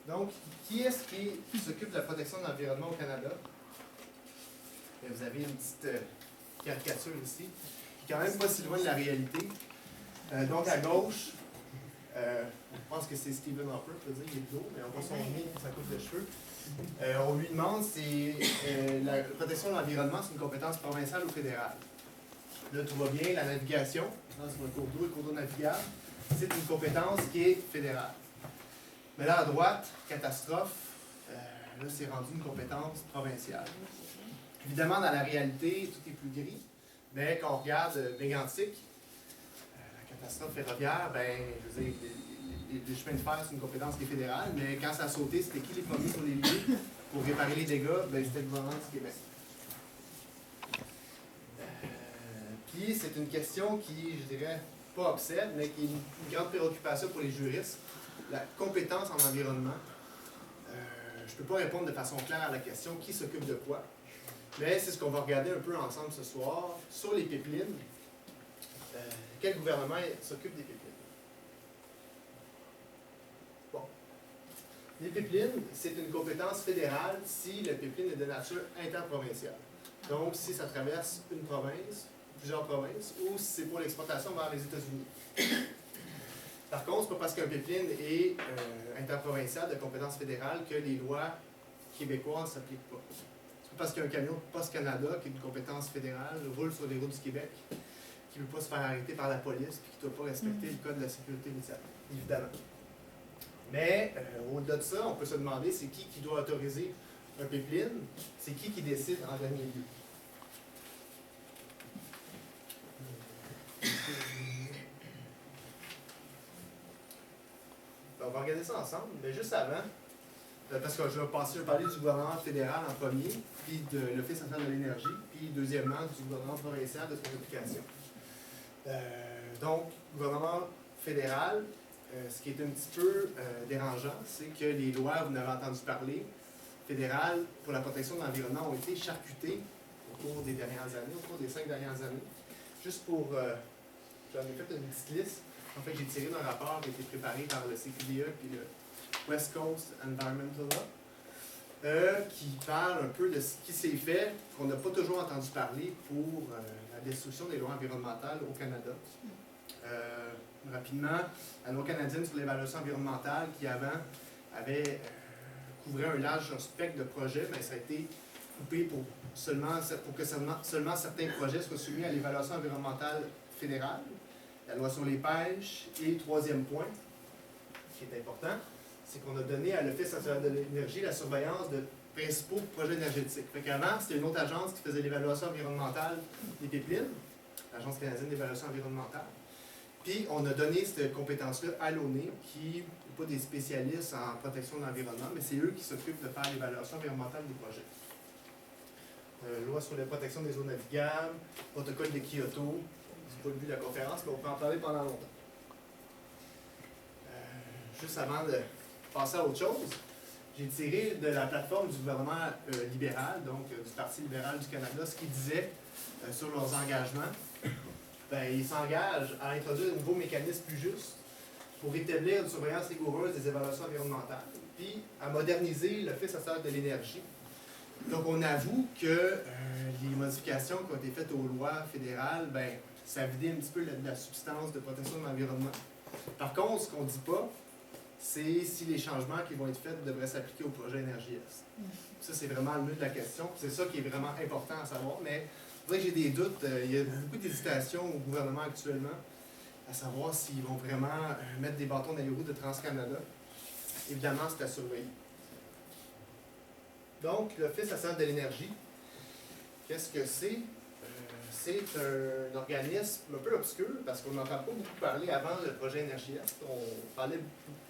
Donc, qui est-ce qui s'occupe de la protection de l'environnement au Canada? Et vous avez une petite caricature ici, qui est quand même pas si loin de la réalité. Donc, à gauche, je pense que c'est Stephen Harper, je peux dire, il est clos, mais on voit son nez et sa coupe de cheveux. On lui demande si la protection de l'environnement, c'est une compétence provinciale ou fédérale. Là, tout va bien, la navigation, sur le cours d'eau, le cours d'eau navigable, c'est une compétence qui est fédérale. Mais là, à droite, catastrophe, là, c'est rendu une compétence provinciale. Évidemment, dans la réalité, tout est plus gris, mais quand on regarde Mégantic, la catastrophe ferroviaire, ben, je veux dire, les chemins de fer, c'est une compétence qui est fédérale, mais quand ça a sauté, c'était qui les premiers sur les lieux pour réparer les dégâts? Ben, c'était le gouvernement du Québec. Puis, c'est une question qui, je dirais, pas obsède, mais qui est une grande préoccupation pour les juristes. La compétence en environnement. Je ne peux pas répondre de façon claire à la question qui s'occupe de quoi, mais c'est ce qu'on va regarder un peu ensemble ce soir. Sur les pipelines, quel gouvernement s'occupe des pipelines? Bon. Les pipelines, c'est une compétence fédérale si le pipeline est de nature interprovinciale. Donc, si ça traverse une province, plusieurs provinces, ou si c'est pour l'exportation vers les États-Unis. Par contre, ce n'est pas parce qu'un pipeline est interprovincial de compétence fédérale que les lois québécoises ne s'appliquent pas. C'est pas parce qu'un camion de Post Canada, qui est une compétence fédérale, roule sur les routes du Québec, qui ne peut pas se faire arrêter par la police et qui ne doit pas respecter le code de la sécurité routière, évidemment. Mais au-delà de ça, on peut se demander c'est qui doit autoriser un pipeline, c'est qui décide en dernier lieu. On va regarder ça ensemble, mais juste avant, parce que je vais parler du gouvernement fédéral en premier, puis de l'Office national de l'énergie, puis deuxièmement du gouvernement provincial de son application. Donc, gouvernement fédéral, ce qui est un petit peu dérangeant, c'est que les lois, vous en avez entendu parler, fédérales pour la protection de l'environnement ont été charcutées au cours des dernières années, au cours des 5 dernières années. Juste pour, j'en ai fait une petite liste. En fait, j'ai tiré d'un rapport qui a été préparé par le CQDE puis le West Coast Environmental Law, qui parle un peu de ce qui s'est fait, qu'on n'a pas toujours entendu parler pour la destruction des lois environnementales au Canada. Rapidement, la loi canadienne sur l'évaluation environnementale, qui avant avait couvrait un large spectre de projets, mais ça a été coupé pour que seulement certains projets soient soumis à l'évaluation environnementale fédérale. La loi sur les pêches. Et troisième point, qui est important, c'est qu'on a donné à l'Office national de l'énergie la surveillance de principaux projets énergétiques. Qu'avant, c'était une autre agence qui faisait l'évaluation environnementale des pipelines, l'Agence canadienne d'évaluation environnementale. Puis, on a donné cette compétence-là à l'ONE, qui n'est pas des spécialistes en protection de l'environnement, mais c'est eux qui s'occupent de faire l'évaluation environnementale des projets. Loi sur la protection des eaux navigables, protocole de Kyoto. C'est pas le but de la conférence, mais on peut en parler pendant longtemps. Juste avant de passer à autre chose, j'ai tiré de la plateforme du gouvernement libéral, donc du Parti libéral du Canada, ce qu'ils disaient sur leurs engagements. Ben, ils s'engagent à introduire de nouveaux mécanismes plus justes pour établir une surveillance rigoureuse des évaluations environnementales, puis à moderniser l'Office national de l'énergie. Donc, on avoue que les modifications qui ont été faites aux lois fédérales, ben, ça a vidé un petit peu la substance de protection de l'environnement. Par contre, ce qu'on ne dit pas, c'est si les changements qui vont être faits devraient s'appliquer au projet Énergie Est. Ça, c'est vraiment le nœud de la question. C'est ça qui est vraiment important à savoir. Mais c'est vrai que j'ai des doutes. Il y a beaucoup d'hésitation au gouvernement actuellement à savoir s'ils vont vraiment mettre des bâtons dans les roues de TransCanada. Évidemment, c'est à surveiller. Donc, l'Office national de l'énergie, qu'est-ce que c'est? C'est un organisme un peu obscur parce qu'on n'entend pas beaucoup parler avant le projet Énergie Est. On parlait beaucoup plus